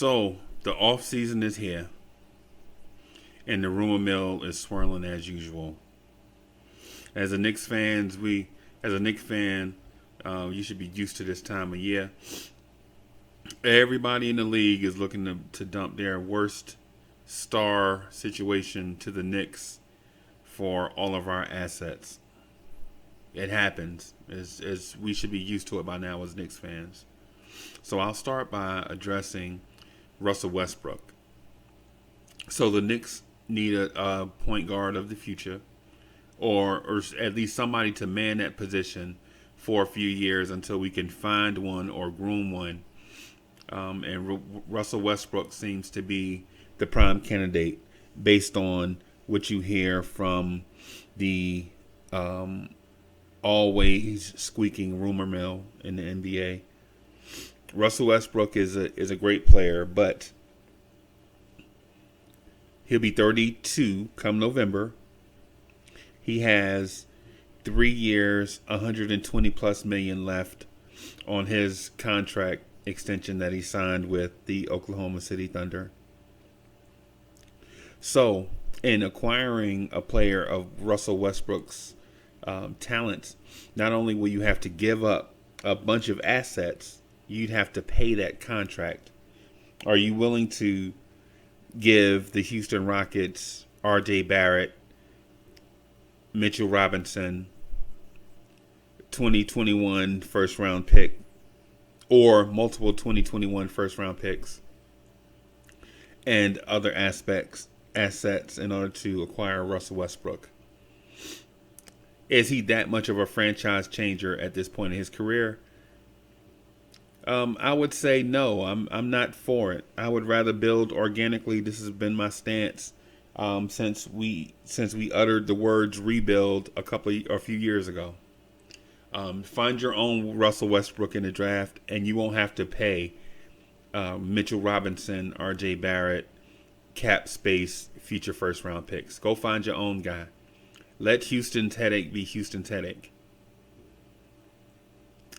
So the off season is here, and the rumor mill is swirling as usual. As a Knicks fans, as a Knicks fan, you should be used to this time of year. Everybody in the league is looking to dump their worst star situation to the Knicks for all of our assets. It happens. As we should be used to it by now as Knicks fans. So I'll start by addressing Russell Westbrook. So the Knicks need a point guard of the future, or at least somebody to man that position for a few years until we can find one or groom one. Russell Westbrook seems to be the prime candidate based on what you hear from the always squeaking rumor mill in the NBA. Russell Westbrook is a great player, but he'll be 32 come November. He has 3 years, 120 plus million left on his contract extension that he signed with the Oklahoma City Thunder. So, in acquiring a player of Russell Westbrook's talents, not only will you have to give up a bunch of assets, you'd have to pay that contract. Are you willing to give the Houston Rockets R.J. Barrett, Mitchell Robinson, 2021 first round pick, or multiple 2021 first round picks, and other assets in order to acquire Russell Westbrook? Is he that much of a franchise changer at this point in his career? I would say no. I'm not for it. I would rather build organically. This has been my stance since we uttered the words rebuild a few years ago. Find your own Russell Westbrook in the draft, and you won't have to pay Mitchell Robinson, R.J. Barrett, cap space, future first round picks. Go find your own guy. Let Houston's headache be Houston's headache.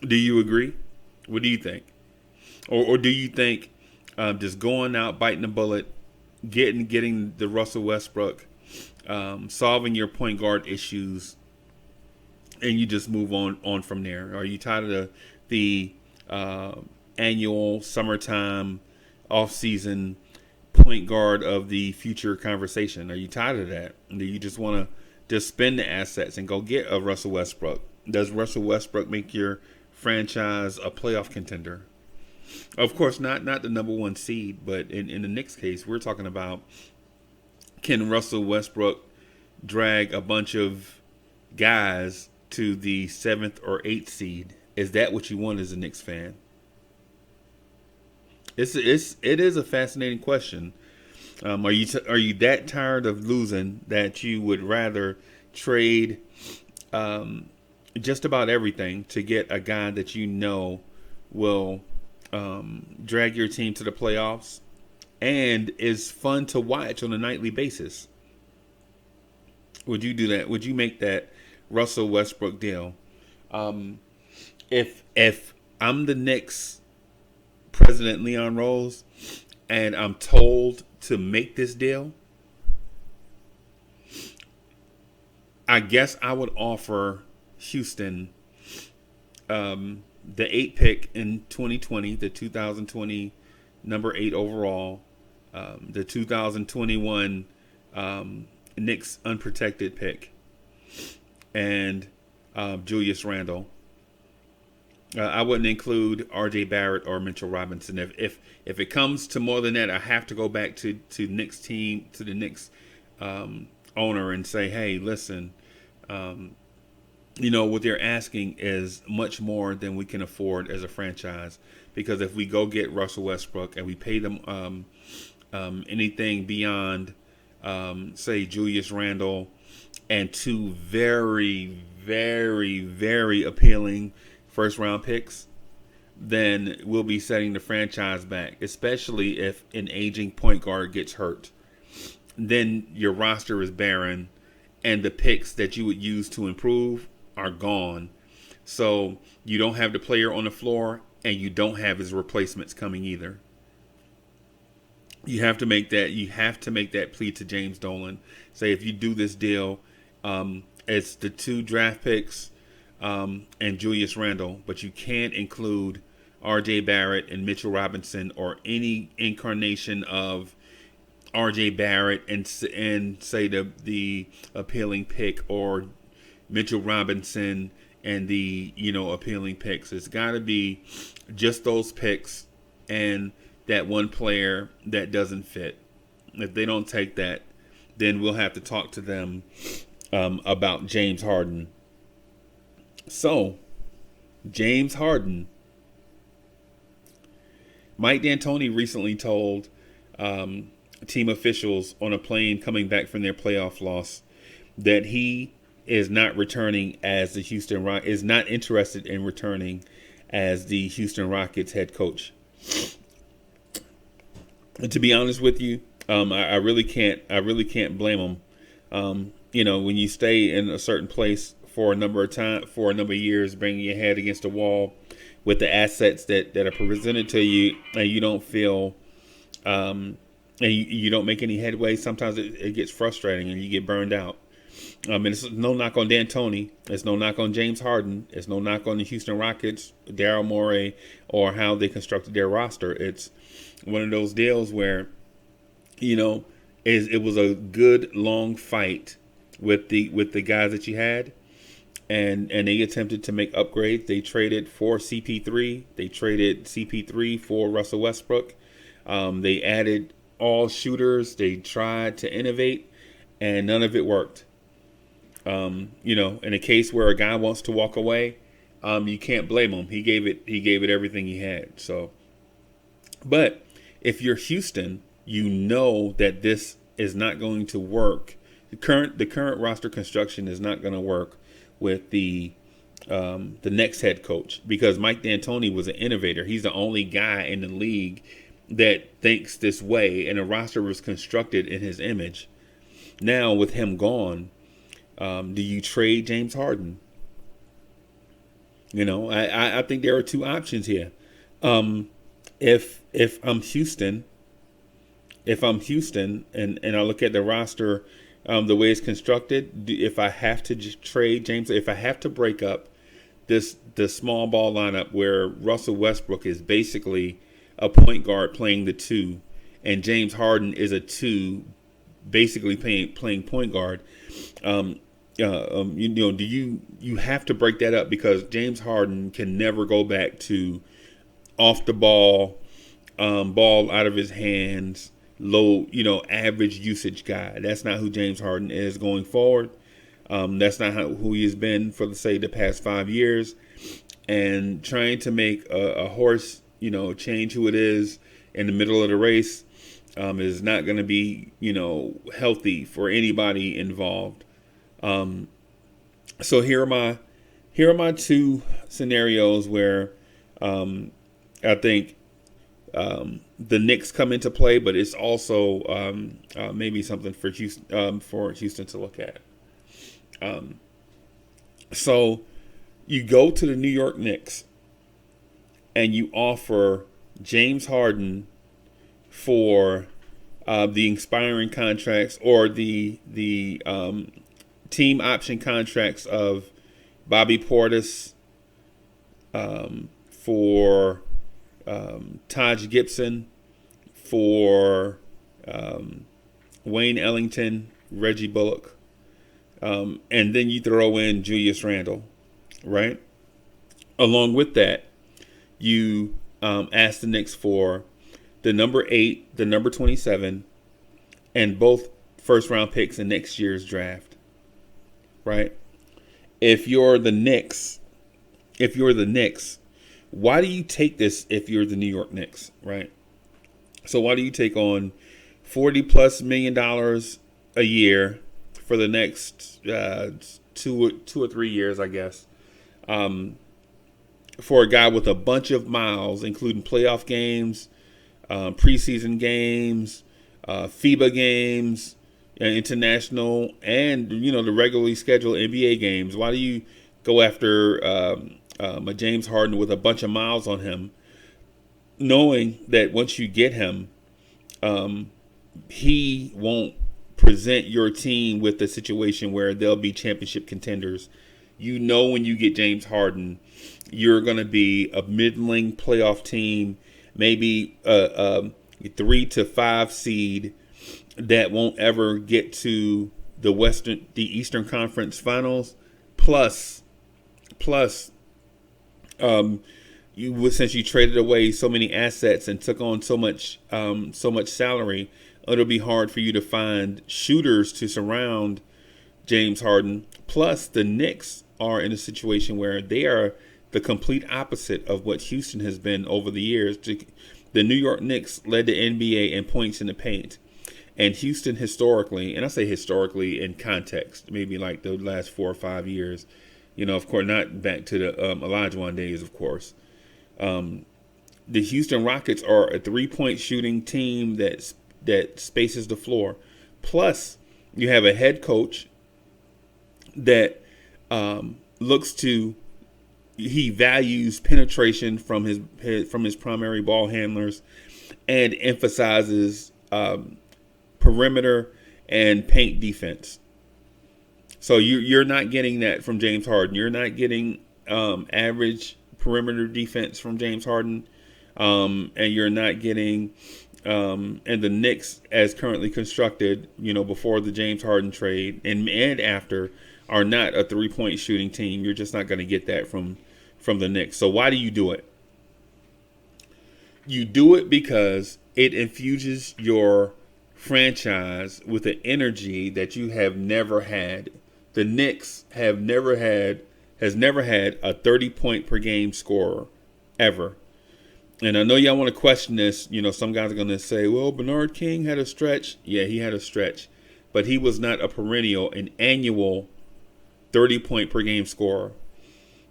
Do you agree? What do you think? Or do you think just going out, biting a bullet, getting the Russell Westbrook, solving your point guard issues, and you just move on from there? Are you tired of the annual summertime off-season point guard of the future conversation? Are you tired of that? Do you just want to just spend the assets and go get a Russell Westbrook? Does Russell Westbrook make your franchise a playoff contender? Of course, not the number one seed, but in the Knicks case, we're talking about, can Russell Westbrook drag a bunch of guys to the 7th or 8th seed? Is that what you want as a Knicks fan? It is a fascinating question. Are you that tired of losing that you would rather trade just about everything to get a guy that you know will drag your team to the playoffs and is fun to watch on a nightly basis? Would you do that? Would you make that Russell Westbrook deal? If I'm the Knicks president, Leon Rose, and I'm told to make this deal, I guess I would offer Houston the 8th pick in 2020, the 2020 number 8 overall, the 2021 Knicks unprotected pick, and Julius Randle. I wouldn't include R.J. Barrett or Mitchell Robinson. If it comes to more than that, I have to go back to Knicks team, to the Knicks owner, and say, hey, listen, what they're asking is much more than we can afford as a franchise. Because if we go get Russell Westbrook and we pay them anything beyond, say, Julius Randle and 2 very, very, very appealing first-round picks, then we'll be setting the franchise back, especially if an aging point guard gets hurt. Then your roster is barren, and the picks that you would use to improve are gone. So you don't have the player on the floor, and you don't have his replacements coming either. You have to make that. You have to make that plea to James Dolan. Say if you do this deal, it's the 2 draft picks and Julius Randle, but you can't include R.J. Barrett and Mitchell Robinson or any incarnation of R.J. Barrett and say the appealing pick, or Mitchell Robinson and the appealing picks. It's got to be just those picks and that one player that doesn't fit. If they don't take that, then we'll have to talk to them about James Harden. So, James Harden. Mike D'Antoni recently told team officials on a plane coming back from their playoff loss that he is not returning as the is not interested in returning as the Houston Rockets head coach. And to be honest with you, I really can't blame him. When you stay in a certain place for a number of years, bringing your head against a wall with the assets that are presented to you, and you don't feel, and you don't make any headway, sometimes it gets frustrating and you get burned out. And it's no knock on D'Antoni. It's no knock on James Harden. It's no knock on the Houston Rockets, Daryl Morey, or how they constructed their roster. It's one of those deals where, it was a good long fight with the guys that you had, and they attempted to make upgrades. They traded for CP3. They traded CP3 for Russell Westbrook. They added all shooters. They tried to innovate, and none of it worked. In a case where a guy wants to walk away, you can't blame him. He gave it everything he had. So, but if you're Houston, you know that this is not going to work. The current roster construction is not going to work with the next head coach, because Mike D'Antoni was an innovator. He's the only guy in the league that thinks this way, and the roster was constructed in his image. Now with him gone, do you trade James Harden? I think there are 2 options here. If I'm Houston, and I look at the roster, the way it's constructed, if I have to just trade James, if I have to break up the small ball lineup where Russell Westbrook is basically a point guard playing the 2, and James Harden is a 2, basically playing point guard. Do you have to break that up, because James Harden can never go back to off the ball, ball out of his hands, low, average usage guy. That's not who James Harden is going forward. That's not who he has been for, the past 5 years. And trying to make a horse, change who it is in the middle of the race is not going to be, healthy for anybody involved. So here are my 2 scenarios where I think the Knicks come into play, but it's also maybe something for Houston to look at. So you go to the New York Knicks and you offer James Harden for the expiring contracts, or the team option contracts of Bobby Portis, for Taj Gibson, for Wayne Ellington, Reggie Bullock, and then you throw in Julius Randle, right? Along with that, you ask the Knicks for the number 8, the number 27, and both first-round picks in next year's draft, right? If you're the Knicks, why do you take this if you're the New York Knicks, right? So why do you take on $40+ million a year for the next 2 or 3 years, I guess, for a guy with a bunch of miles, including playoff games, preseason games, FIBA games, international, and the regularly scheduled NBA games? Why do you go after a James Harden with a bunch of miles on him, knowing that once you get him, he won't present your team with a situation where they'll be championship contenders. When you get James Harden, you're going to be a middling playoff team, maybe a 3 to 5 seed that won't ever get to the Eastern Conference Finals. Plus, since you traded away so many assets and took on so much salary, it'll be hard for you to find shooters to surround James Harden. Plus, the Knicks are in a situation where they are the complete opposite of what Houston has been over the years. The New York Knicks led the NBA in points in the paint. And Houston historically, and I say historically in context, maybe like the last 4 or 5 years, of course, not back to the Olajuwon days, of course. The Houston Rockets are a 3-point shooting team that spaces the floor. Plus, you have a head coach that he values penetration from his primary ball handlers and emphasizes perimeter and paint defense. So you're not getting that from James Harden. You're not getting average perimeter defense from James Harden, and you're not getting and the Knicks as currently constructed, before the James Harden trade and after, are not a 3-point shooting team. You're just not going to get that from the Knicks. So why do you do it? You do it because it infuses your franchise with an energy that you have never had. The Knicks has never had a 30-point per game scorer ever. And I know y'all want to question this. Some guys are going to say, well, Bernard King had a stretch. Yeah, he had a stretch. But he was not a perennial, an annual 30-point per game scorer.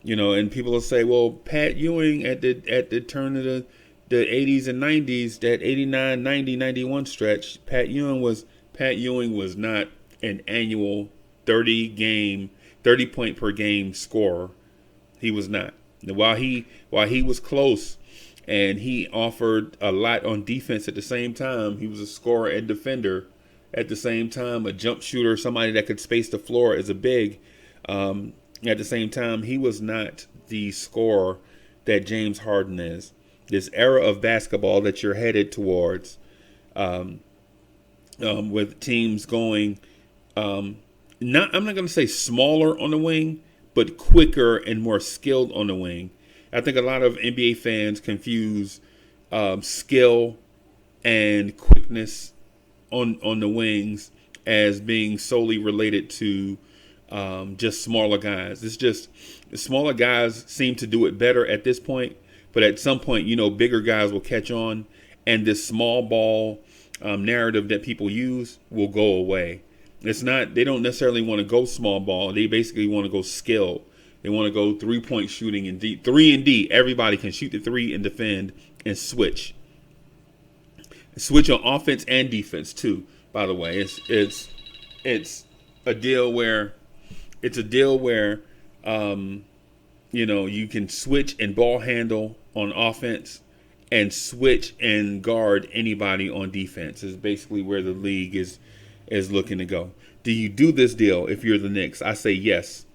And people will say, well, Pat Ewing at the turn of the 80s and 90s, that 89, 90, 91 stretch, Pat Ewing was not an annual 30-point per game scorer. He was not. While he was close and he offered a lot on defense at the same time, he was a scorer and defender at the same time, a jump shooter, somebody that could space the floor as a big. At the same time, he was not the scorer that James Harden is. This era of basketball that you're headed towards, with teams going, I'm not going to say smaller on the wing, but quicker and more skilled on the wing. I think a lot of NBA fans confuse skill and quickness on the wings as being solely related to just smaller guys. It's just smaller guys seem to do it better at this point. But at some point, bigger guys will catch on, and this small ball narrative that people use will go away. They don't necessarily want to go small ball. They basically want to go skill. They want to go 3-point shooting and D. 3 and D. Everybody can shoot the 3 and defend and switch. Switch on offense and defense too. By the way, it's a deal where you can switch and ball handle on offense and switch and guard anybody on defense is basically where the league is looking to go. Do you do this deal if you're the Knicks? I say yes.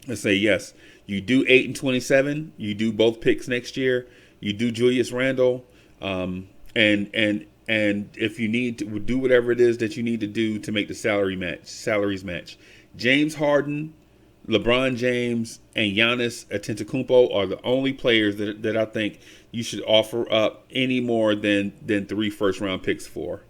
You do 8-27. You do both picks next year. You do Julius Randle, and if you need to do whatever it is that you need to do to make the salaries match. James Harden, LeBron James, and Giannis Antetokounmpo are the only players that I think you should offer up any more than 3 first-round picks for.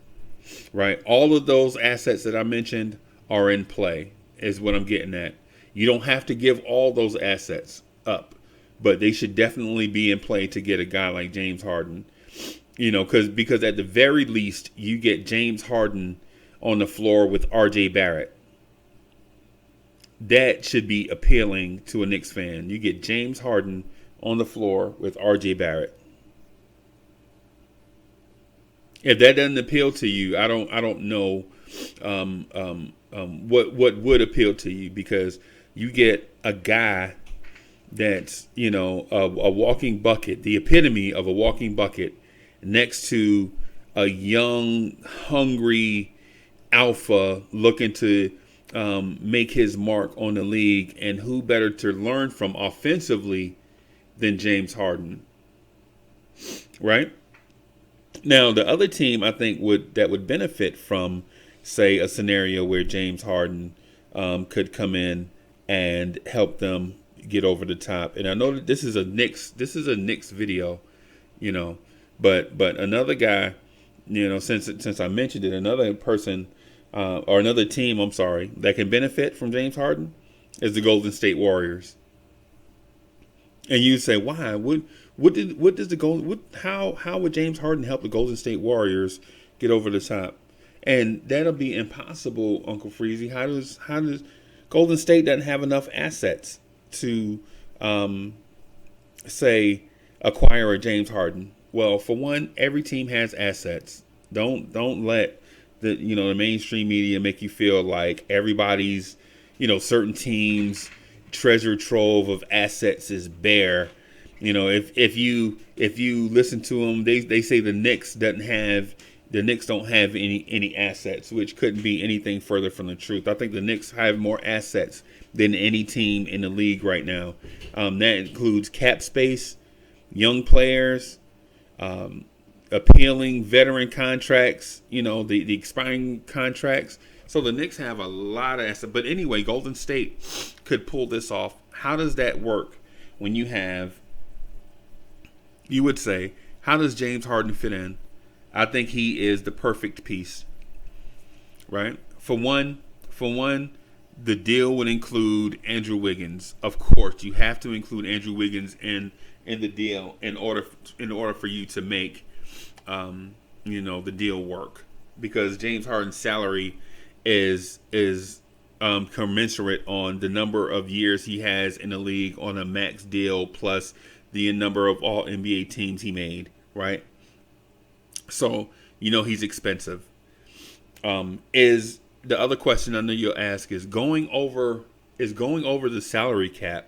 Right? All of those assets that I mentioned are in play, is what I'm getting at. You don't have to give all those assets up, but they should definitely be in play to get a guy like James Harden. Because at the very least, you get James Harden on the floor with R.J. Barrett. That should be appealing to a Knicks fan. You get James Harden on the floor with R.J. Barrett. If that doesn't appeal to you, I don't know what would appeal to you, because you get a guy that's a walking bucket, the epitome of a walking bucket, next to a young, hungry alpha looking to make his mark on the league, and who better to learn from offensively than James Harden, right? Now, the other team I think would benefit from, say, a scenario where James Harden could come in and help them get over the top. And I know that this is a Knicks video, but another guy, since I mentioned it, another person or another team, I'm sorry, that can benefit from James Harden is the Golden State Warriors. And you say, why? How would James Harden help the Golden State Warriors get over the top? And that'll be impossible, Uncle Freezy. How does Golden State doesn't have enough assets to say acquire a James Harden? Well, for one, every team has assets. Don't let the mainstream media make you feel like everybody's, certain teams treasure trove of assets is bare. If you listen to them, they say the Knicks don't have any assets, which couldn't be anything further from the truth. I think the Knicks have more assets than any team in the league right now. That includes cap space, young players, appealing veteran contracts, the expiring contracts. So the Knicks have a lot of assets. But anyway, Golden State could pull this off. How does that work when you would say, how does James Harden fit in? I think he is the perfect piece, right? For one, the deal would include Andrew Wiggins. Of course, you have to include Andrew Wiggins in the deal in order for you to make the deal work, because James Harden's salary is commensurate on the number of years he has in the league on a max deal plus the number of all NBA teams he made, right? So he's expensive. Is the other question I know you'll ask is going over the salary cap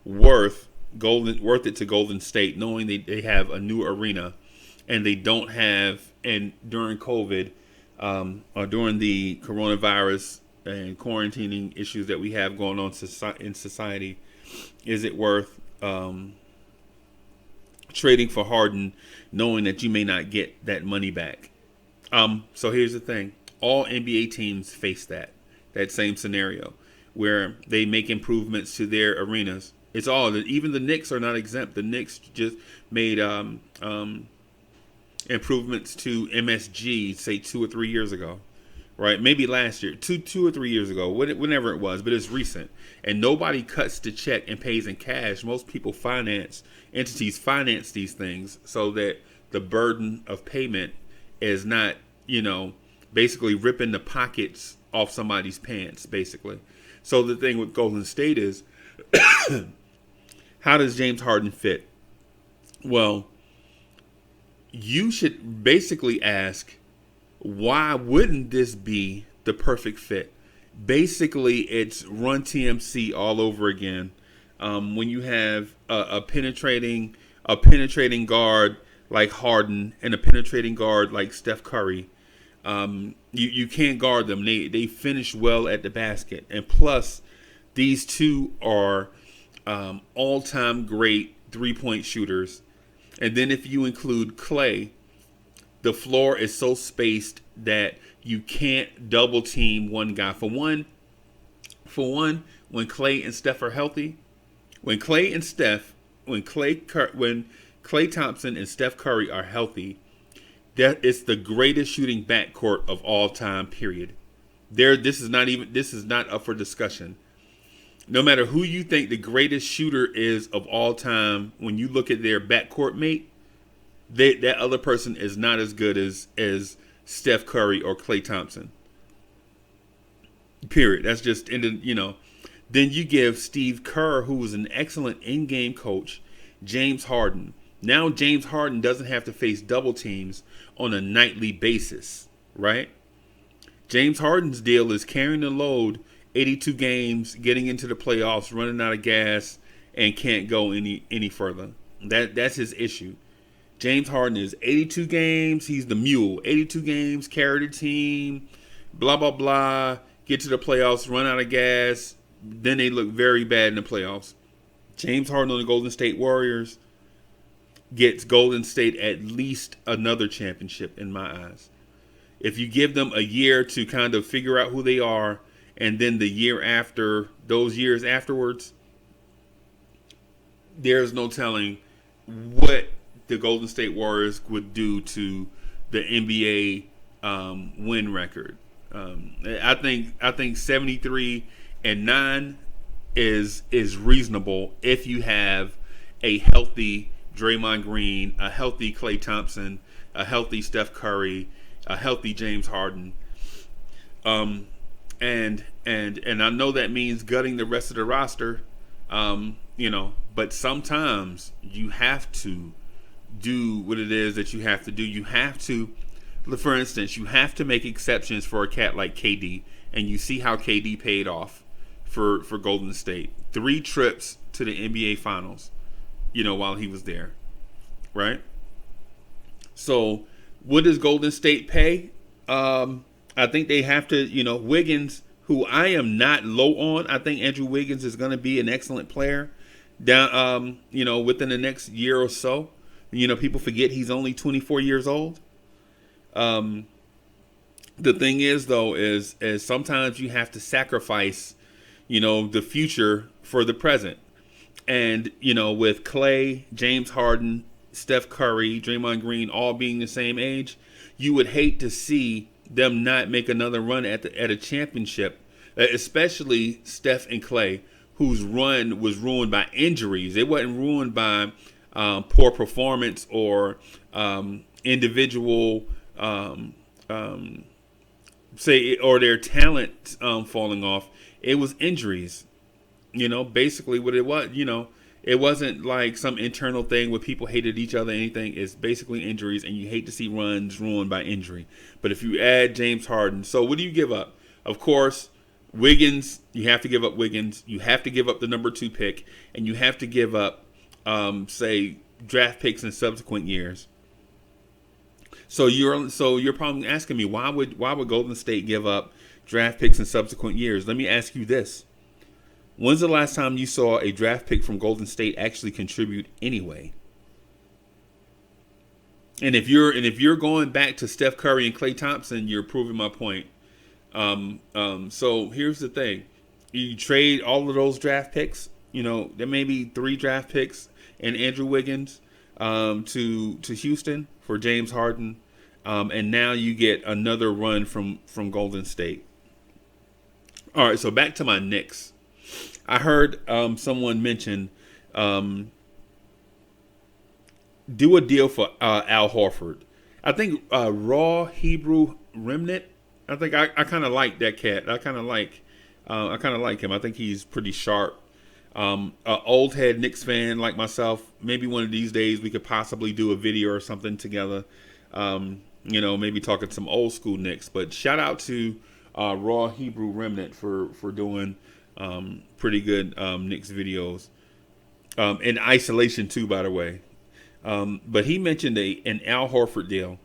worth it to Golden State, knowing they have a new arena and they don't have, and during COVID or during the coronavirus and quarantining issues that we have going on in society, is it worth trading for Harden, knowing that you may not get that money back? So here's the thing. All NBA teams face that same scenario where they make improvements to their arenas. Even the Knicks are not exempt. The Knicks just made improvements to MSG, say 2 or 3 years ago, right? Maybe last year, two or 3 years ago, whenever it was, but it's recent. And nobody cuts the check and pays in cash. Most people entities finance these things so that the burden of payment is not, basically ripping the pockets off somebody's pants, basically. So the thing with Golden State is, how does James Harden fit? Well, you should basically ask, why wouldn't this be the perfect fit? Basically, it's run TMC all over again. When you have a penetrating guard like Harden and a penetrating guard like Steph Curry, you can't guard them. They finish well at the basket, and plus, these two are all-time great three-point shooters. And then if you include Klay, the floor is so spaced that you can't double team one guy. For one, when Klay and Steph are healthy, when Klay Thompson and Steph Curry are healthy, that it's the greatest shooting backcourt of all time, period. This is not up for discussion. No matter who you think the greatest shooter is of all time, when you look at their backcourt mate, that other person is not as good as Steph Curry or Klay Thompson. Period. That's just Then you give Steve Kerr, who was an excellent in-game coach, James Harden. Now James Harden doesn't have to face double teams on a nightly basis, right? James Harden's deal is carrying the load, 82 games, getting into the playoffs, running out of gas, and can't go any further. That's his issue. James Harden is 82 games. He's the mule. 82 games, carry the team, blah, blah, blah. Get to the playoffs, run out of gas. Then they look very bad in the playoffs. James Harden on the Golden State Warriors gets Golden State at least another championship in my eyes. If you give them a year to kind of figure out who they are, and then the year after, those years afterwards, there's no telling what the Golden State Warriors would do to the NBA win record. I think 73-9 is reasonable if you have a healthy Draymond Green, a healthy Klay Thompson, a healthy Steph Curry, a healthy James Harden. And I know that means gutting the rest of the roster, but sometimes you have to do what it is that you have to do. You have to, for instance, you have to make exceptions for a cat like KD, and you see how KD paid off for Golden State. 3 trips to the NBA Finals, while he was there, right? So what does Golden State pay? I think they have to, Wiggins, who I am not low on. I think Andrew Wiggins is going to be an excellent player down, within the next year or so. People forget he's only 24 years old. The thing is, though, is sometimes you have to sacrifice, the future for the present. And, with Klay, James Harden, Steph Curry, Draymond Green all being the same age, you would hate to see them not make another run at a championship, especially Steph and Klay, whose run was ruined by injuries. It wasn't ruined by poor performance or individual or their talent falling off. It was injuries. Basically what it was. It wasn't like some internal thing where people hated each other or anything. It's basically injuries, and you hate to see runs ruined by injury. But if you add James Harden, so what do you give up? Of course, Wiggins, you have to give up Wiggins. You have to give up the number 2 pick, and you have to give up, draft picks in subsequent years. So you're probably asking me, why would Golden State give up draft picks in subsequent years? Let me ask you this. When's the last time you saw a draft pick from Golden State actually contribute anyway? And if you're going back to Steph Curry and Klay Thompson, you're proving my point. So here's the thing: you trade all of those draft picks. There may be 3 draft picks and Andrew Wiggins to Houston for James Harden, and now you get another run from Golden State. All right, so back to my Knicks. I heard someone mention do a deal for Al Horford. I think Raw Hebrew Remnant. I think I kind of like that cat. I kind of like him. I think he's pretty sharp. An old head Knicks fan like myself. Maybe one of these days we could possibly do a video or something together. Maybe talking some old school Knicks. But shout out to Raw Hebrew Remnant for doing pretty good Knicks videos in isolation too, by the way. But he mentioned an Al Horford deal.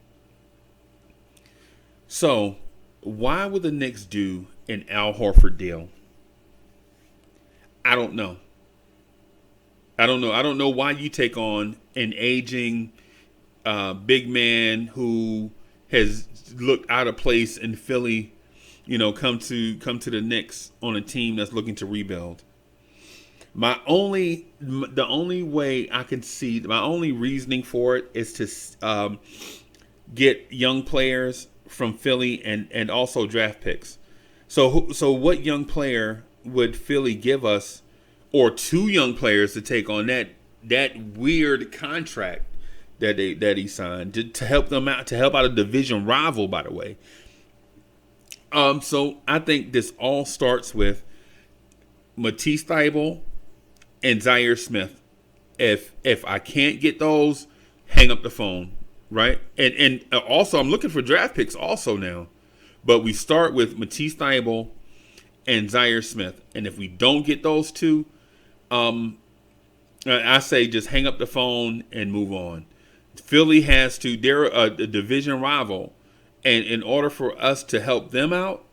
So why would the Knicks do an Al Horford deal? I don't know. I don't know why you take on an aging big man who has looked out of place in Philly, come to the Knicks on a team that's looking to rebuild. The only way I can see, my only reasoning for it is to get young players from Philly and also draft picks. So what young player would Philly give us, or 2 young players to take on that weird contract that he signed to help them out, to help out a division rival, by the way. So I think this all starts with Matisse Thybulle and Zaire Smith. If I can't get those, hang up the phone, right? And also I'm looking for draft picks also now. But we start with Matisse Thybulle and Zaire Smith. And if we don't get those 2, I say just hang up the phone and move on. Philly has to. They're a division rival, and in order for us to help them out,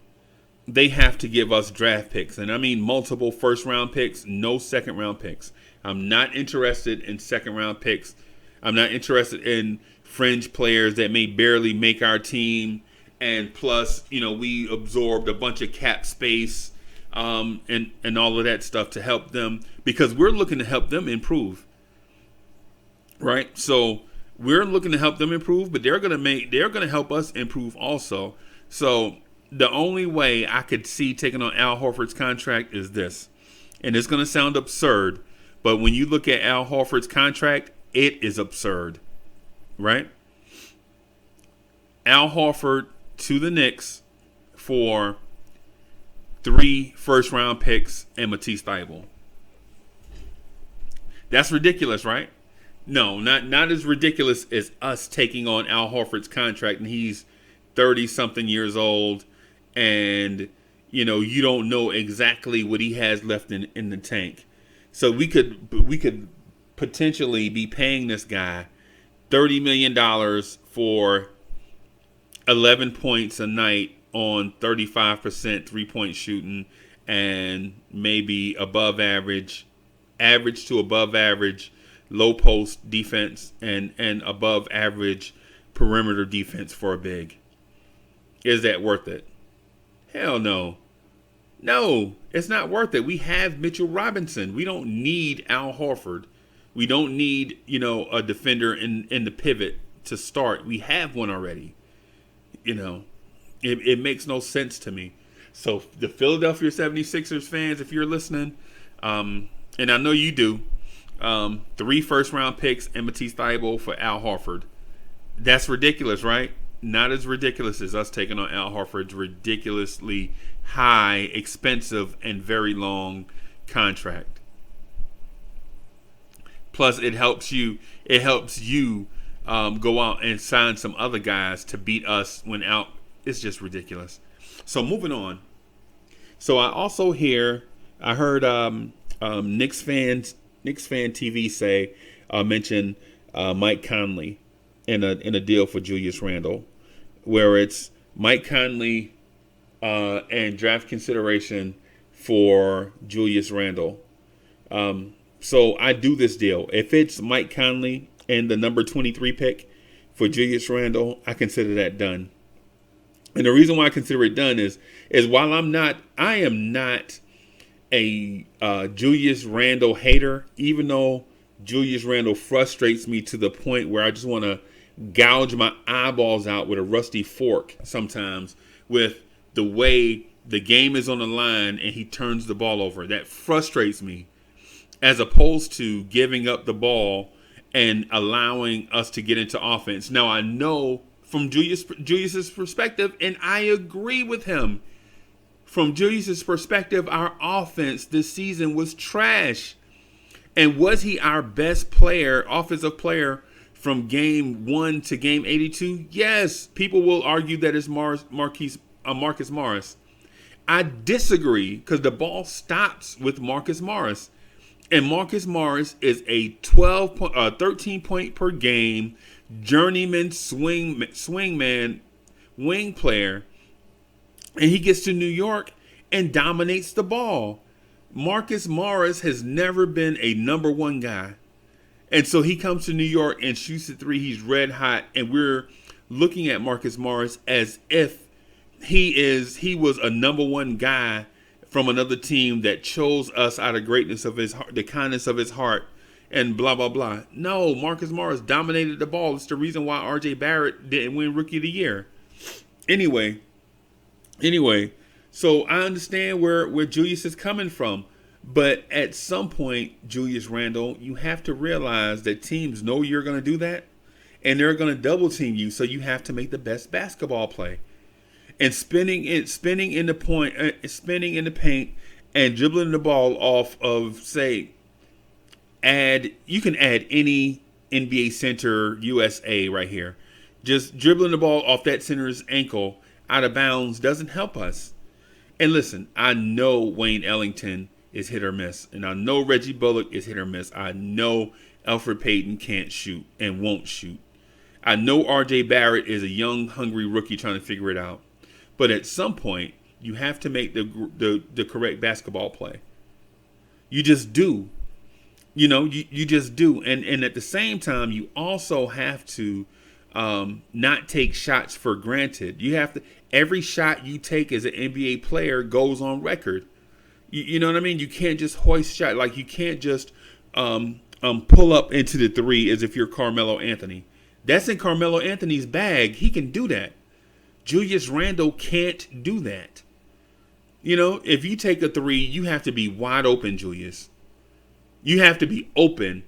they have to give us draft picks, and I mean multiple first-round picks, no second-round picks. I'm not interested in second-round picks. I'm not interested in fringe players that may barely make our team, and plus, we absorbed a bunch of cap space, and all of that stuff to help them, because we're looking to help them improve, right? So we're looking to help them improve, but they're gonna help us improve also. So the only way I could see taking on Al Horford's contract is this, and it's gonna sound absurd, but when you look at Al Horford's contract, it is absurd, right? Al Horford to the Knicks for 3 first-round picks and Matisse Thybulle. That's ridiculous, right? No, not as ridiculous as us taking on Al Horford's contract, and he's 30-something years old, and you don't know exactly what he has left in the tank. So we could potentially be paying this guy $30 million for 11 points a night on 35% three-point shooting, and maybe above average to above average low post defense, and above average perimeter defense for a big. Is that worth it? Hell no. No, it's not worth it. We have Mitchell Robinson. We don't need Al Horford. We don't need, a defender in the pivot to start. We have one already. It makes no sense to me. So the Philadelphia 76ers fans, if you're listening, and I know you do, 3 first-round picks and Matisse Thybulle for Al Horford. That's ridiculous, right? Not as ridiculous as us taking on Al Horford's ridiculously high, expensive, and very long contract. Plus, it helps you go out and sign some other guys to beat us when out. It's just ridiculous. So moving on. So I heard Knicks fan TV mention Mike Conley in a deal for Julius Randle, where it's Mike Conley and draft consideration for Julius Randle. So I do this deal. If it's Mike Conley and the number 23 pick for Julius Randle, I consider that done. And the reason why I consider it done is while I am not a Julius Randle hater, even though Julius Randle frustrates me to the point where I just want to gouge my eyeballs out with a rusty fork sometimes with the way the game is on the line and he turns the ball over. That frustrates me, as opposed to giving up the ball and allowing us to get into offense. Now, I know from Julius's perspective, and I agree with him, from Julius's perspective, our offense this season was trash. And was he our best player, offensive player, from game 1 to game 82? Yes. People will argue that it's Marcus Morris. I disagree, because the ball stops with Marcus Morris. And Marcus Morris is a 13 point per game journeyman swingman wing player. And he gets to New York and dominates the ball. Marcus Morris has never been a number 1 guy. And so he comes to New York and shoots a 3. He's red hot. And we're looking at Marcus Morris as if he was a number 1 guy from another team that chose us out of greatness of his heart, the kindness of his heart, and blah, blah, blah. No, Marcus Morris dominated the ball. It's the reason why RJ Barrett didn't win Rookie of the Year. Anyway, so I understand where Julius is coming from. But at some point, Julius Randle, you have to realize that teams know you're going to do that, and they're going to double team you. So you have to make the best basketball play. And spinning in the paint, and dribbling the ball off of, say, you can add any NBA center USA right here. Just dribbling the ball off that center's ankle out of bounds doesn't help us. And listen, I know Wayne Ellington is hit or miss, and I know Reggie Bullock is hit or miss. I know Elfrid Payton can't shoot and won't shoot. I know R.J. Barrett is a young, hungry rookie trying to figure it out. But at some point, you have to make the correct basketball play. You just do. You just do. And at the same time, you also have to not take shots for granted. You have to. Every shot you take as an NBA player goes on record. You know what I mean? You can't just hoist shot. Like, you can't just pull up into the three as if you're Carmelo Anthony. That's in Carmelo Anthony's bag. He can do that. Julius Randle can't do that. If you take a three, you have to be wide open, Julius. You have to be open.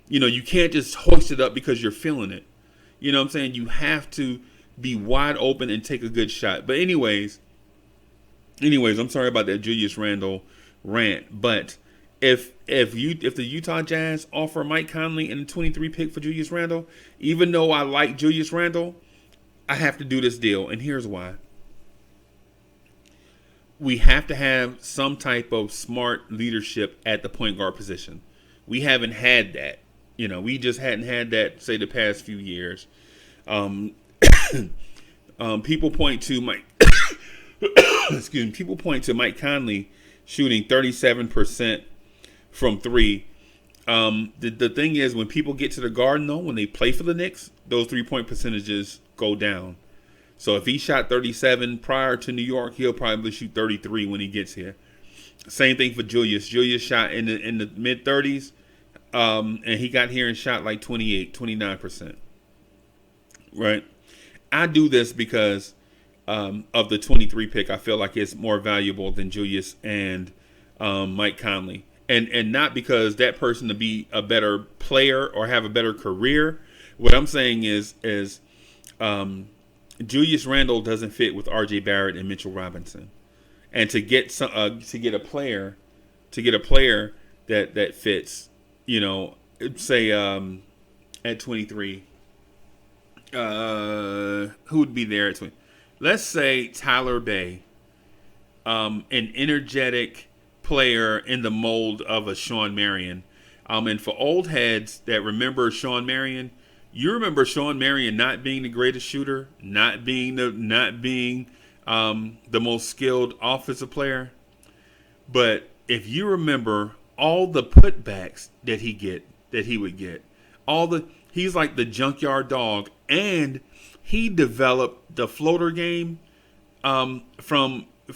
You can't just hoist it up because you're feeling it. You know what I'm saying? You have to be wide open and take a good shot. But anyways, I'm sorry about that Julius Randle rant. But if the Utah Jazz offer Mike Conley and the 23 pick for Julius Randle, even though I like Julius Randle, I have to do this deal. And here's why. We have to have some type of smart leadership at the point guard position. We haven't had that. We just hadn't had that, say, the past few years. People point to Mike. Excuse me. People point to Mike Conley shooting 37% from three. The thing is, when people get to the Garden, though, when they play for the Knicks, those 3-point percentages go down. So if he shot 37 prior to New York, he'll probably shoot 33 when he gets here. Same thing for Julius. Julius shot in the mid 30s, and he got here and shot like 28, 29%. Right? I do this because of the 23 pick. I feel like it's more valuable than Julius and Mike Conley. And not because that person to be a better player or have a better career. What I'm saying is Julius Randle doesn't fit with R.J. Barrett and Mitchell Robinson, and to get a player that fits, say at 23, who would be there at 20? Let's say Tyler Bay, an energetic player in the mold of a Shawn Marion, and for old heads that remember Shawn Marion. You remember Shawn Marion not being the greatest shooter, not being the most skilled offensive player. But if you remember all the putbacks that he would get, he's like the junkyard dog, and he developed the floater game from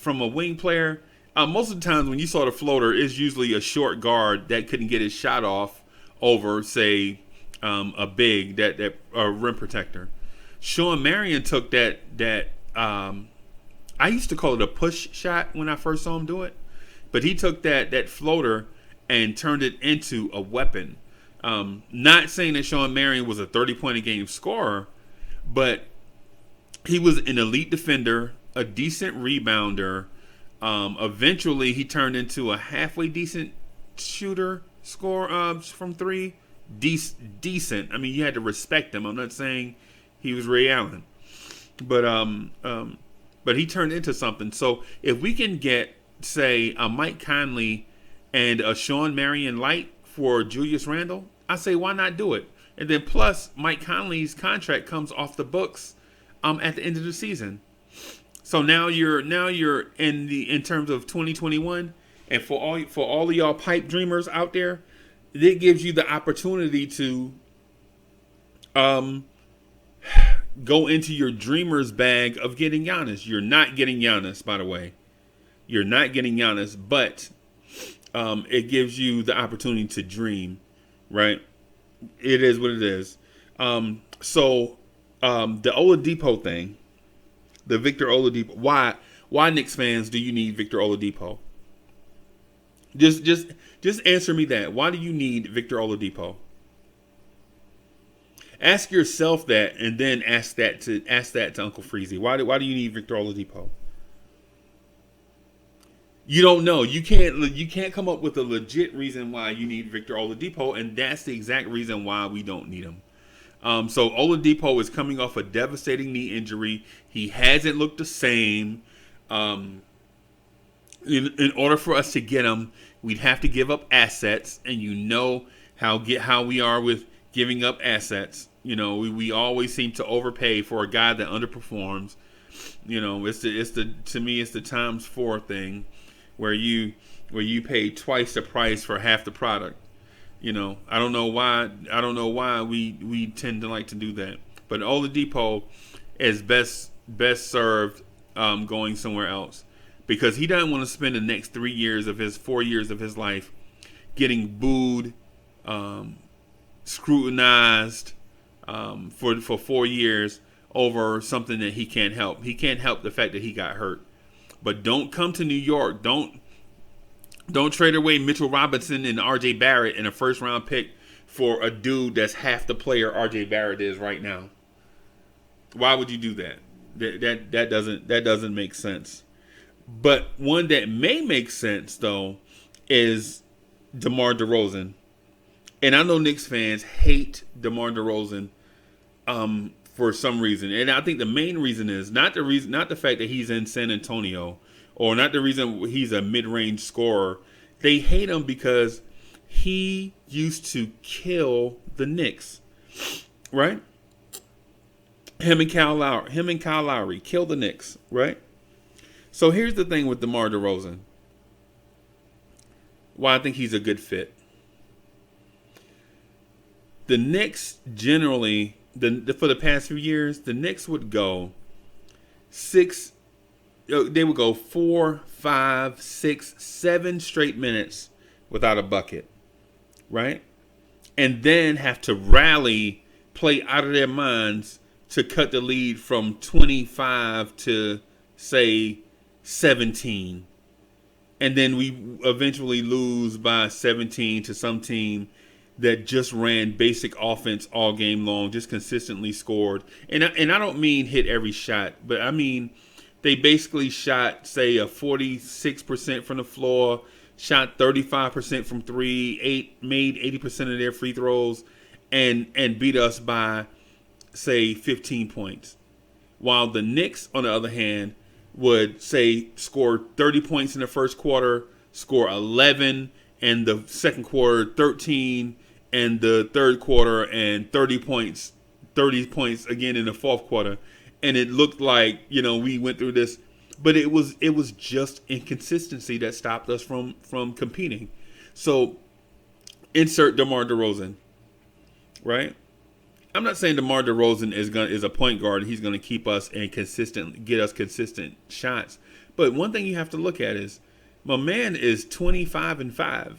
a wing player. Most of the times when you saw the floater, it's usually a short guard that couldn't get his shot off over, say, a big that rim protector. Shawn Marion took that I used to call it a push shot when I first saw him do it, but he took that floater and turned it into a weapon. Not saying that Shawn Marion was a 30-point a game scorer, but he was an elite defender, a decent rebounder. Eventually, he turned into a halfway decent shooter, score from three. Decent. I mean, you had to respect him. I'm not saying he was Ray Allen, but he turned into something. So if we can get, say, a Mike Conley and a Shawn Marion light for Julius Randle, I say why not do it? And then plus Mike Conley's contract comes off the books at the end of the season. So now you're in terms of 2021, and for all of y'all pipe dreamers out there, it gives you the opportunity to go into your dreamer's bag of getting Giannis. You're not getting Giannis, by the way. You're not getting Giannis, but it gives you the opportunity to dream, right? It is what it is. So the Oladipo thing, the Victor Oladipo. Why Knicks fans do you need Victor Oladipo? Just answer me that. Why do you need Victor Oladipo? Ask yourself that, and then ask that to Uncle Freezy. Why do you need Victor Oladipo? You don't know. You can't come up with a legit reason why you need Victor Oladipo, and that's the exact reason why we don't need him. So Oladipo is coming off a devastating knee injury. He hasn't looked the same. In order for us to get him, we'd have to give up assets, and you know how we are with giving up assets. We always seem to overpay for a guy that underperforms. To me it's the times 4 thing, where you pay twice the price for half the product. I don't know why we tend to like to do that. But Oladipo is best served going somewhere else, because he doesn't want to spend the next 4 years of his life getting booed, scrutinized for 4 years over something that he can't help. He can't help the fact that he got hurt. But don't come to New York. Don't trade away Mitchell Robinson and R.J. Barrett in a first-round pick for a dude that's half the player R.J. Barrett is right now. Why would you do that? That doesn't make sense. But one that may make sense, though, is DeMar DeRozan. And I know Knicks fans hate DeMar DeRozan for some reason. And I think the main reason is not the fact that he's in San Antonio, or not the reason he's a mid-range scorer. They hate him because he used to kill the Knicks, right? Him and Kyle Lowry kill the Knicks, right? So here's the thing with DeMar DeRozan. Why I think he's a good fit. The Knicks generally, for the past few years, the Knicks would go 4, 5, 6, 7 straight minutes without a bucket, right? And then have to rally, play out of their minds to cut the lead from 25 to, say, 17. And then we eventually lose by 17 to some team that just ran basic offense all game long, just consistently scored. And I don't mean hit every shot, but I mean they basically shot, say, a 46% from the floor, shot 35% from 3, made 80% of their free throws, and beat us by, say, 15 points. While the Knicks, on the other hand, would, say, score 30 points in the first quarter, score 11 in the second quarter, 13 in the third quarter, and 30 points again in the fourth quarter. And it looked like, we went through this, but it was just inconsistency that stopped us from competing. So insert DeMar DeRozan, right? I'm not saying DeMar DeRozan is a point guard. He's going to keep us and get us consistent shots. But one thing you have to look at is my man is 25-5,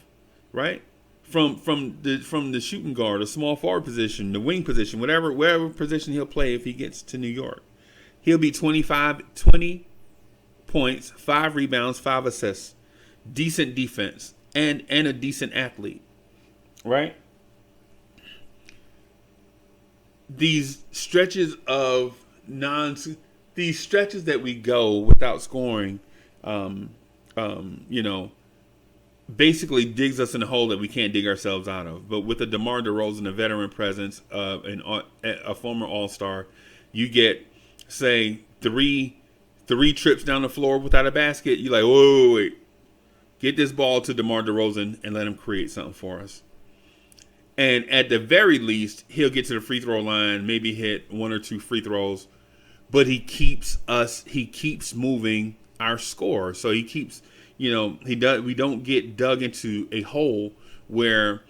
right? From the shooting guard, a small forward position, the wing position, whatever position he'll play if he gets to New York. He'll be 20 points, 5 rebounds, 5 assists, decent defense, and a decent athlete, right? These stretches that we go without scoring, basically digs us in a hole that we can't dig ourselves out of. But with a DeMar DeRozan, a veteran presence, a former All-Star, you get, say, three trips down the floor without a basket. You're like, wait. Get this ball to DeMar DeRozan and let him create something for us. And at the very least, he'll get to the free throw line, maybe hit 1 or 2 free throws, but he keeps moving our score. So he keeps, we don't get dug into a hole where,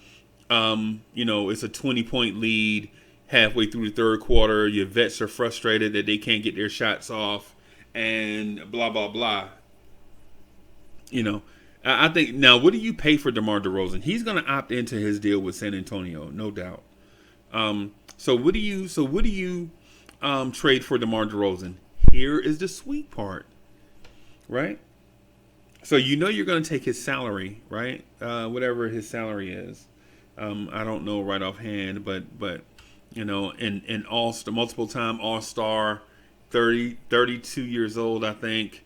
it's a 20-point lead halfway through the third quarter. Your vets are frustrated that they can't get their shots off and blah, blah, blah. I think now, what do you pay for DeMar DeRozan? He's going to opt into his deal with San Antonio, no doubt. So what do you trade for DeMar DeRozan? Here is the sweet part, right? So you're going to take his salary, right? Whatever his salary is. I don't know right offhand, but in all-star, multiple-time All-Star, 32 years old, I think.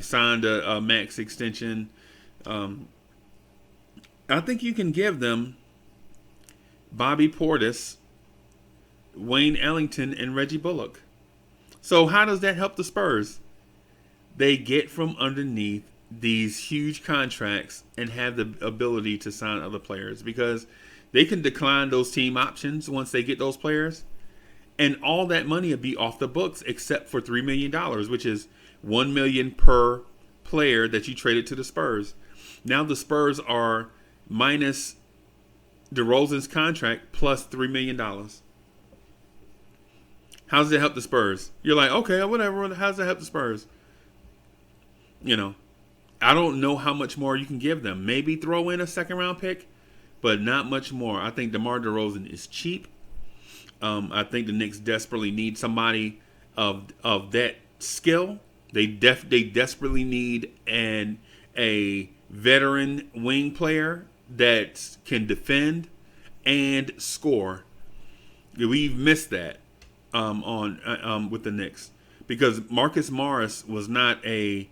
Signed a max extension. I think you can give them Bobby Portis, Wayne Ellington, and Reggie Bullock. So how does that help the Spurs? They get from underneath these huge contracts and have the ability to sign other players, because They can decline those team options once they get those players, and all that money will be off the books except for $3 million, which is $1 million per player that you traded to the Spurs. Now the Spurs are minus DeRozan's contract plus $3 million. How does it help the Spurs? You're like, okay, whatever. How does it help the Spurs? You know, I don't know how much more you can give them. Maybe throw in a second round pick, but not much more. I think DeMar DeRozan is cheap. I think the Knicks desperately need somebody of that skill. They desperately need a veteran wing player that can defend and score. We've missed that with the Knicks because Marcus Morris was not a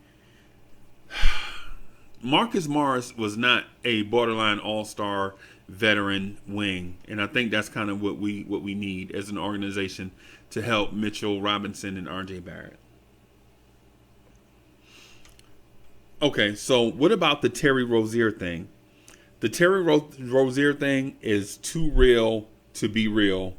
borderline all-star veteran wing, and I think that's kind of what we need as an organization to help Mitchell Robinson and R.J. Barrett. Okay, so what about the Terry Rozier thing? The Terry Rozier thing is too real to be real.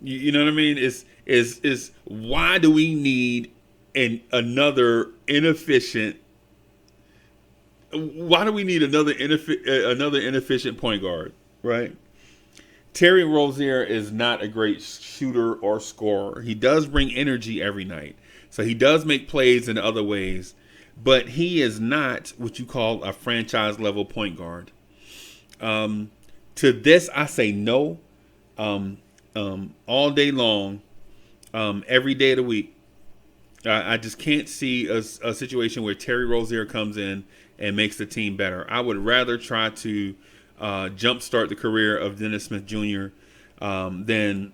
You know what I mean? Is why do we need another inefficient? Why do we need another inefficient point guard? Right? Terry Rozier is not a great shooter or scorer. He does bring energy every night, so he does make plays in other ways, but he is not what you call a franchise level point guard. To this, I say no. All day long, every day of the week. I just can't see a situation where Terry Rozier comes in and makes the team better. I would rather try to jumpstart the career of Dennis Smith Jr. Than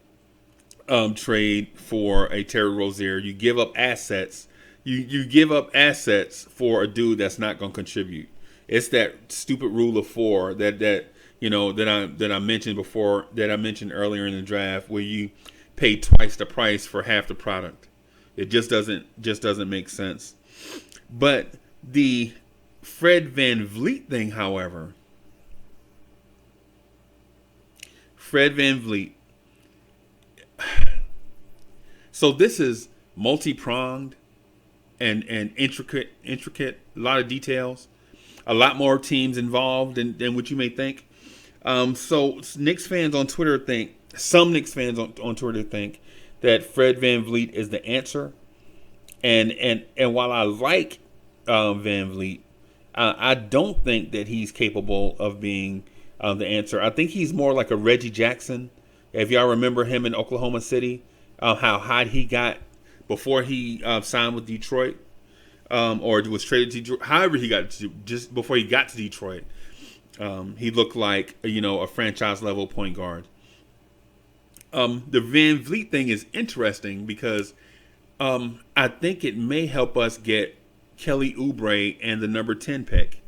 trade for a Terry Rozier. You give up assets. You give up assets for a dude that's not going to contribute. It's that stupid rule of 4 that I mentioned before, that I mentioned earlier in the draft, where you pay twice the price for half the product. It just doesn't make sense. But the Fred VanVleet thing, however, Fred VanVleet. So this is multi-pronged and intricate, a lot of details, a lot more teams involved than what you may think. So Knicks fans on Twitter think, some Knicks fans on Twitter think that Fred VanVleet is the answer. And while I like VanVleet, I don't think that he's capable of being the answer. I think he's more like a Reggie Jackson. If y'all remember him in Oklahoma City, how hot he got before he signed with Detroit, or was traded to Detroit. However he got to, just before he got to Detroit, he looked like a franchise level point guard. The VanVleet thing is interesting because I think it may help us get Kelly Oubre and the number 10 pick.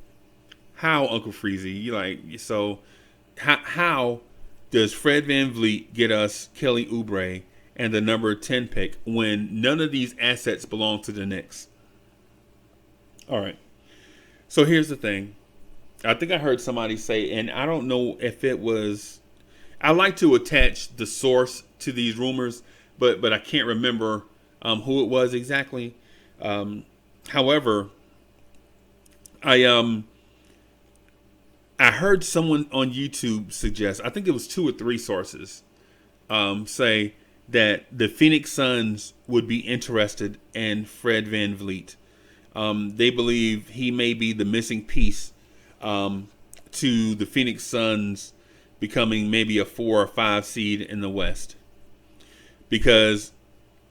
How, Uncle Freezy? How does Fred VanVleet get us Kelly Oubre and the number 10 pick when none of these assets belong to the Knicks? All right. So here's the thing. I think I heard somebody say, and I don't know if it was, I like to attach the source to these rumors, but I can't remember who it was exactly. However, I heard someone on YouTube suggest, I think it was 2 or 3 sources, say that the Phoenix Suns would be interested in Fred VanVleet. They believe he may be the missing piece to the Phoenix Suns becoming maybe a 4 or 5 seed in the West. Because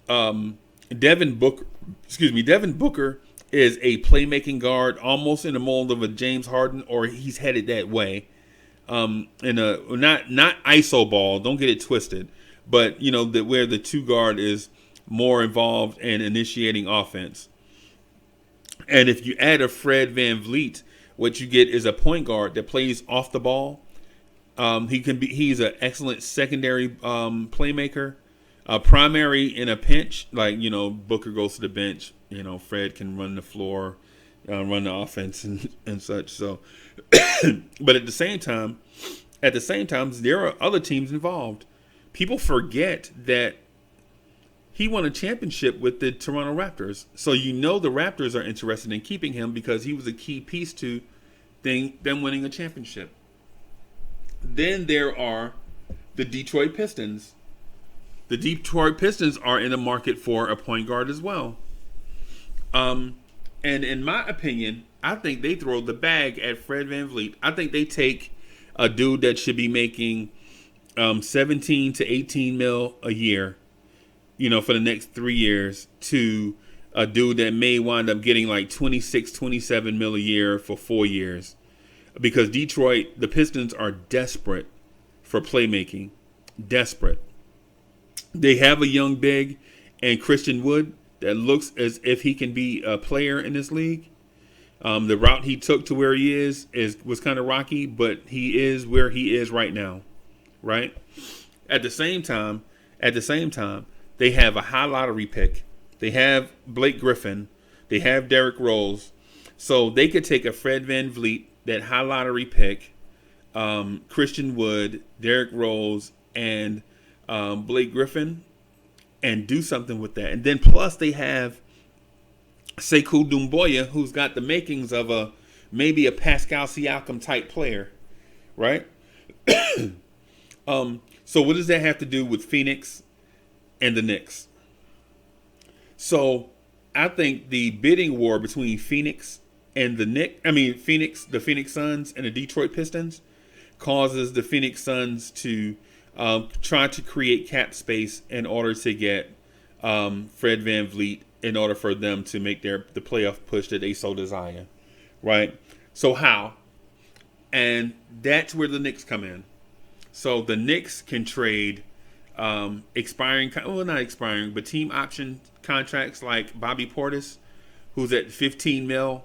Devin Booker is a playmaking guard, almost in the mold of a James Harden, or he's headed that way. In a not iso ball, don't get it twisted, but where the 2 guard is more involved in initiating offense. And if you add a Fred VanVleet, what you get is a point guard that plays off the ball. He's an excellent secondary playmaker. Primary in a pinch, like Booker goes to the bench. Fred can run the floor, run the offense and such. So, but at the same time, at the same time, there are other teams involved. People forget that he won a championship with the Toronto Raptors. So the Raptors are interested in keeping him because he was a key piece to them winning a championship. Then there are the Detroit Pistons. The Detroit Pistons are in the market for a point guard as well. And in my opinion, I think they throw the bag at Fred VanVleet. I think they take a dude that should be making 17 to 18 mil a year, for the next 3 years, to a dude that may wind up getting like 26, 27 mil a year for 4 years. Because Detroit, the Pistons are desperate for playmaking. Desperate. They have a young big and Christian Wood that looks as if he can be a player in this league. The route he took to where he was kind of rocky, but he is where he is right now, right? At the same time, they have a high lottery pick. They have Blake Griffin. They have Derrick Rose. So they could take a Fred VanVleet, that high lottery pick, Christian Wood, Derrick Rose, and Blake Griffin, and do something with that. And then plus they have Sekou Doumbouya, who's got the makings of maybe a Pascal Siakam type player, right? So what does that have to do with Phoenix and the Knicks? So I think the bidding war between Phoenix and the Phoenix Suns and the Detroit Pistons causes the Phoenix Suns to try to create cap space in order to get Fred VanVleet, in order for them to make the playoff push that they so desire, right? So how? And that's where the Knicks come in. So the Knicks can trade not expiring, but team option contracts like Bobby Portis, who's at 15 mil.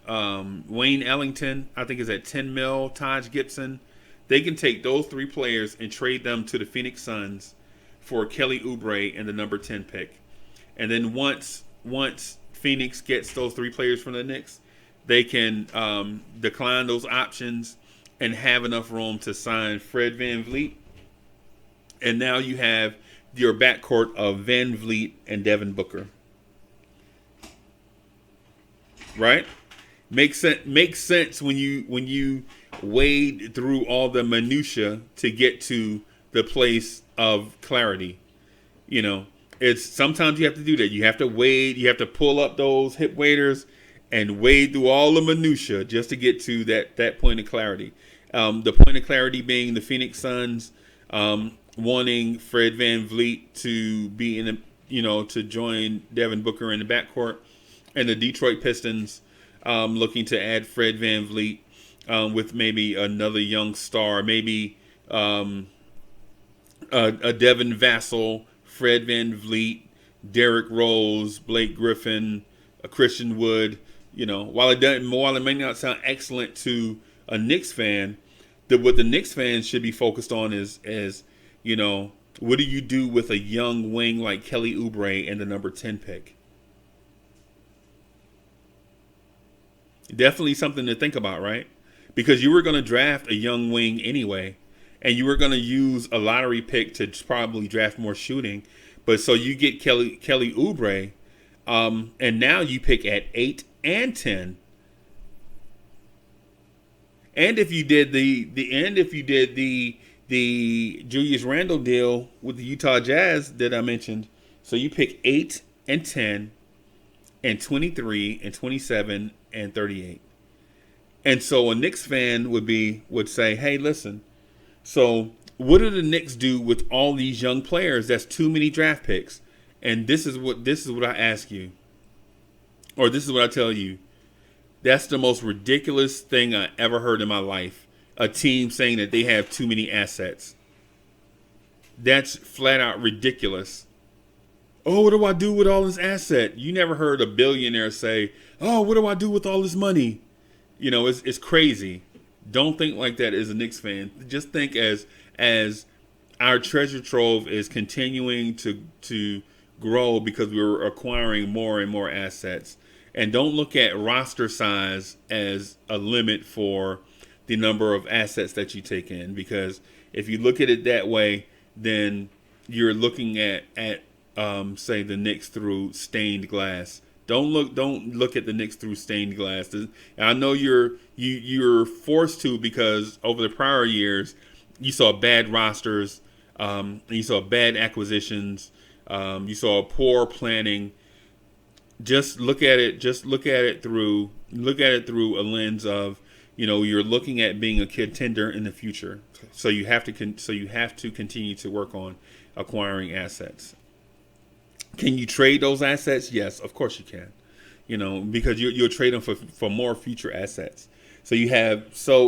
Wayne Ellington, I think, is at 10 mil. Taj Gibson. They can take those three players and trade them to the Phoenix Suns for Kelly Oubre and the number 10 pick. And then once Phoenix gets those three players from the Knicks, they can decline those options and have enough room to sign Fred VanVleet. And now you have your backcourt of VanVleet and Devin Booker. Right? Makes sense when you wade through all the minutia to get to the place of clarity. It's sometimes you have to do that. You have to wade. You have to pull up those hip waders and wade through all the minutia just to get to that point of clarity. The point of clarity being the Phoenix Suns wanting Fred VanVleet to be to join Devin Booker in the backcourt, and the Detroit Pistons looking to add Fred VanVleet with maybe another young star, maybe a Devin Vassell, Fred VanVleet, Derrick Rose, Blake Griffin, a Christian Wood. While it may not sound excellent to a Knicks fan, what the Knicks fans should be focused on is what do you do with a young wing like Kelly Oubre and the number 10 pick? Definitely something to think about, right? Because you were going to draft a young wing anyway, and you were going to use a lottery pick to probably draft more shooting. But so you get Kelly Oubre, and now you pick at 8 and 10. And if you did the Julius Randle deal with the Utah Jazz that I mentioned, so you pick 8 and 10 and 23 and 27 and 38. And so a Knicks fan would say, hey, listen, so what do the Knicks do with all these young players? That's too many draft picks. And this is what I ask you, or this is what I tell you. That's the most ridiculous thing I ever heard in my life. A team saying that they have too many assets. That's flat out ridiculous. Oh, what do I do with all this asset? You never heard a billionaire say, oh, what do I do with all this money? It's crazy. Don't think like that as a Knicks fan. Just think as our treasure trove is continuing to grow because we're acquiring more and more assets. And don't look at roster size as a limit for the number of assets that you take in. Because if you look at it that way, then you're looking at say the Knicks through stained glass. Don't look at the Knicks through stained glass. And I know you're forced to, because over the prior years you saw bad rosters, you saw bad acquisitions, you saw poor planning. Just look at it through a lens of, you're looking at being a contender in the future. So you have to continue to work on acquiring assets. Can you trade those assets? Yes, of course you can. Because you'll trade them for more future assets. So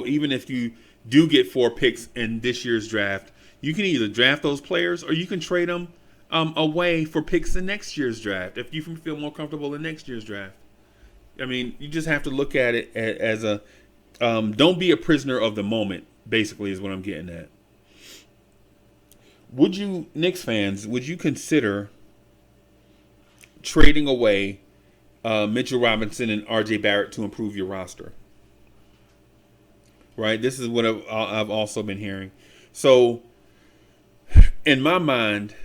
even if you do get 4 picks in this year's draft, you can either draft those players or you can trade them away for picks in next year's draft if you feel more comfortable in next year's draft. I mean, you just have to look at it as a don't be a prisoner of the moment, basically, is what I'm getting at. Knicks fans, would you consider trading away Mitchell Robinson and R.J. Barrett to improve your roster? Right? This is what I've also been hearing. So, in my mind,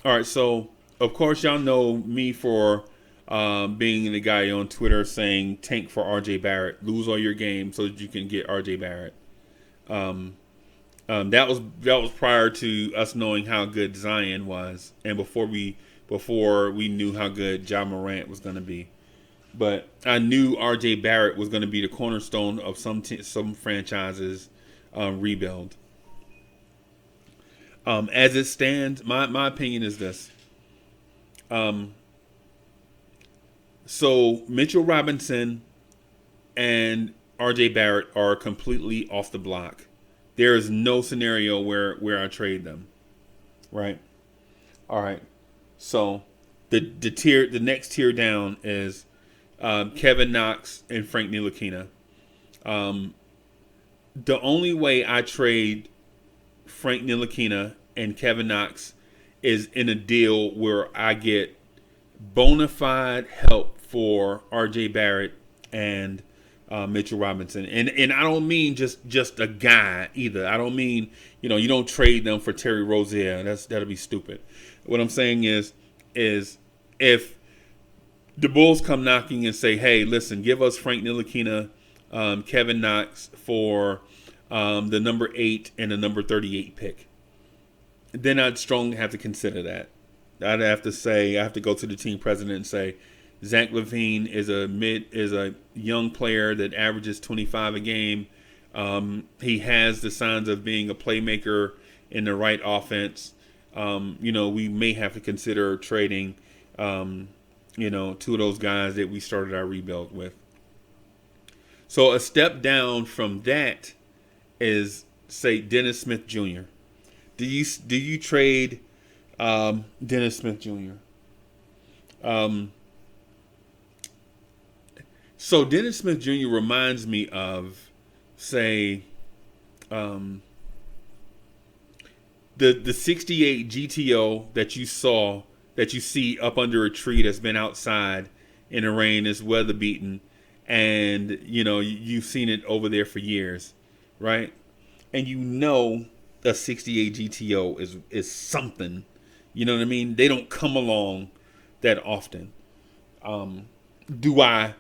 all right, so, of course, y'all know me for being the guy on Twitter saying tank for R.J. Barrett, lose all your games so that you can get R.J. Barrett. That was prior to us knowing how good Zion was, and before we knew how good Ja Morant was going to be. But I knew R.J. Barrett was going to be the cornerstone of some franchises' rebuild. As it stands, my opinion is this. So Mitchell Robinson and R.J. Barrett are completely off the block. There is no scenario where I trade them. Right? All right. So the next tier down is Kevin Knox and Frank Ntilikina. The only way I trade Frank Ntilikina and Kevin Knox is in a deal where I get bona fide help for R.J. Barrett and Mitchell Robinson. And I don't mean just a guy either. I don't mean, you don't trade them for Terry Rozier. That'll be stupid. What I'm saying is if the Bulls come knocking and say, hey, listen, give us Frank Ntilikina, Kevin Knox for the number 8 and the number 38 pick, then I'd strongly have to consider that. I have to go to the team president and say, Zach LaVine is a young player that averages 25 a game. He has the signs of being a playmaker in the right offense. We may have to consider trading, 2 of those guys that we started our rebuild with. So a step down from that is, say, Dennis Smith Jr. Do you trade Dennis Smith Jr.? So Dennis Smith Jr. reminds me of, say, the 68 GTO that you see up under a tree that's been outside in the rain, is weather beaten, and you've seen it over there for years, right? And a 68 GTO is something. You know what I mean? They don't come along that often. Do I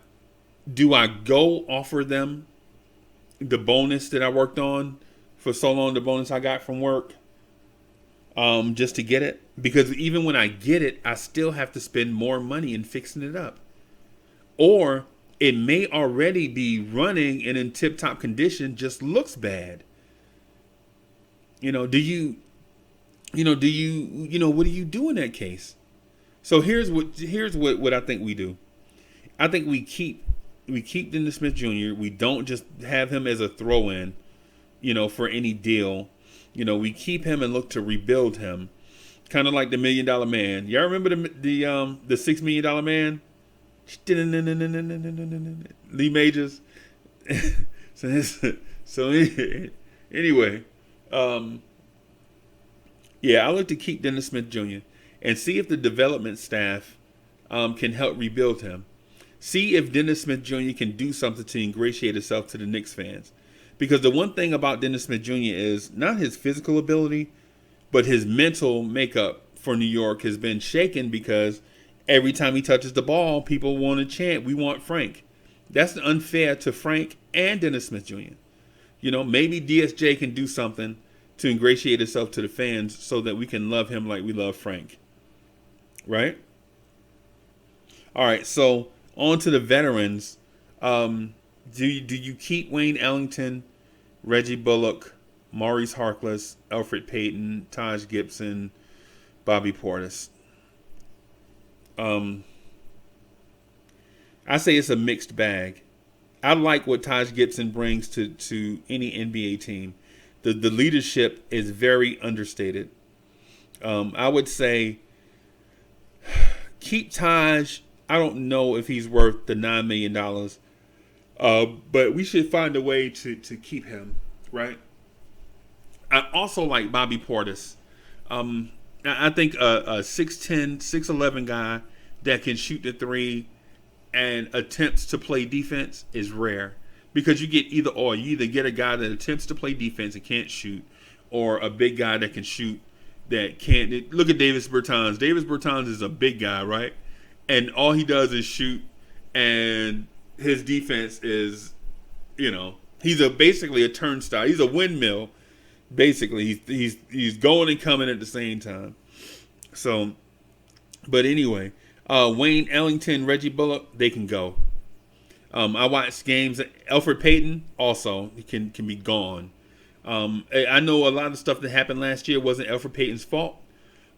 go offer them the bonus that I worked on for so long, the bonus I got from work, just to get it? Because even when I get it, I still have to spend more money in fixing it up. Or it may already be running and in tip-top condition, just looks bad. What do you do in that case? So here's what I think we do. I think we keep Dennis Smith Jr. We don't just have him as a throw-in, for any deal. We keep him and look to rebuild him, kind of like the $1 Million Man. Y'all remember the $6 Million Man? Lee Majors. So anyway. I look to keep Dennis Smith Jr. and see if the development staff can help rebuild him. See if Dennis Smith Jr. can do something to ingratiate himself to the Knicks fans. Because the one thing about Dennis Smith Jr. is not his physical ability, but his mental makeup for New York has been shaken because every time he touches the ball, people want to chant, "We want Frank." That's unfair to Frank and Dennis Smith Jr. Maybe DSJ can do something to ingratiate itself to the fans so that we can love him like we love Frank. Right? All right, so on to the veterans. Do you keep Wayne Ellington, Reggie Bullock, Maurice Harkless, Elfrid Payton, Taj Gibson, Bobby Portis? I say it's a mixed bag. I like what Taj Gibson brings to any NBA team. The leadership is very understated. I would say keep Taj. I don't know if he's worth the $9 million, but we should find a way to keep him, right? I also like Bobby Portis. I think a 6'10", 6'11" guy that can shoot the three and attempts to play defense is rare, because you get either or. You either get a guy that attempts to play defense and can't shoot, or a big guy that can shoot that can't. Look at Davis Bertans. Davis Bertans is a big guy, right? And all he does is shoot, and his defense is, he's basically a turnstile. He's a windmill, basically. He's going and coming at the same time. So, but anyway, Wayne Ellington, Reggie Bullock, they can go. I watched games. Elfrid Payton also can be gone. I know a lot of stuff that happened last year wasn't Elfrid Payton's fault,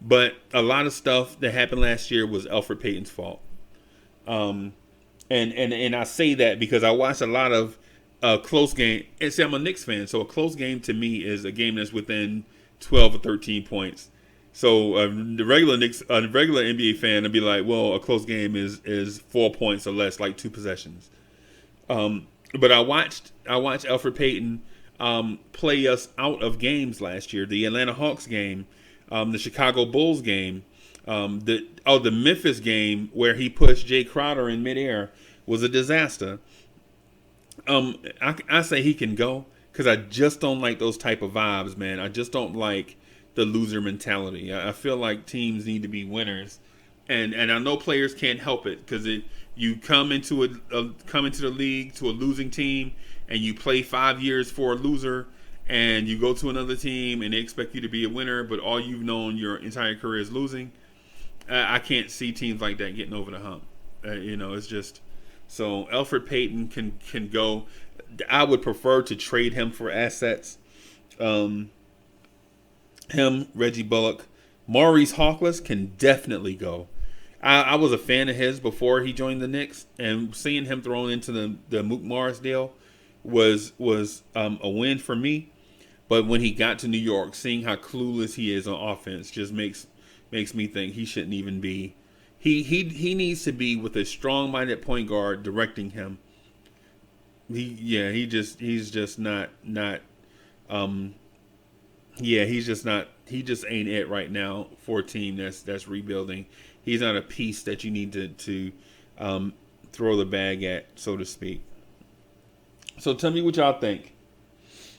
but a lot of stuff that happened last year was Elfrid Payton's fault. And I say that because I watched a lot of close game. And see, I'm a Knicks fan, so a close game to me is a game that's within 12 or 13 points. So the regular NBA fan would be like, well, a close game is 4 points or less, like 2 possessions. But I watched Elfrid Payton play us out of games last year. The Atlanta Hawks game, the Chicago Bulls game, the Memphis game where he pushed Jay Crowder in midair was a disaster. I say he can go because I just don't like those type of vibes, man. I just don't like the loser mentality. I feel like teams need to be winners, and I know players can't help it because you come into the league to a losing team and you play 5 years for a loser, and you go to another team and they expect you to be a winner, but all you've known your entire career is losing. I can't see teams like that getting over the hump. It's just so Elfrid Payton can go. I would prefer to trade him for assets. Him, Reggie Bullock, Maurice Harkless can definitely go. I was a fan of his before he joined the Knicks, and seeing him thrown into the Mook Morris deal was a win for me. But when he got to New York, seeing how clueless he is on offense just makes me think he shouldn't even be. He needs to be with a strong-minded point guard directing him. He just ain't it right now for a team that's rebuilding. He's not a piece that you need to throw the bag at, so to speak. So tell me what y'all think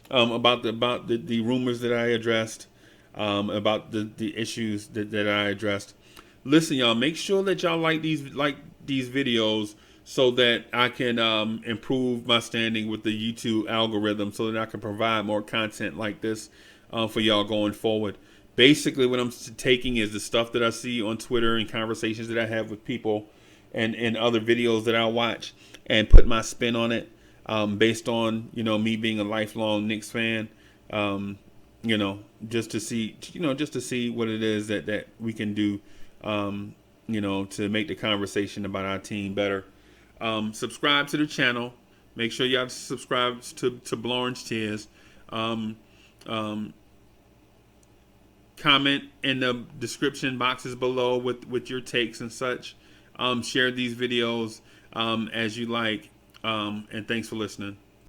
about the rumors that I addressed, about the issues that I addressed. Listen, y'all, make sure that y'all like these videos so that I can improve my standing with the YouTube algorithm, so that I can provide more content like this for y'all going forward. Basically, what I'm taking is the stuff that I see on Twitter and conversations that I have with people and other videos that I watch, and put my spin on it based on, me being a lifelong Knicks fan, just to see what it is that we can do, to make the conversation about our team better. Subscribe to the channel. Make sure y'all subscribe to Blorange Tears. Comment in the description boxes below with your takes and such. Share these videos as you like. And thanks for listening.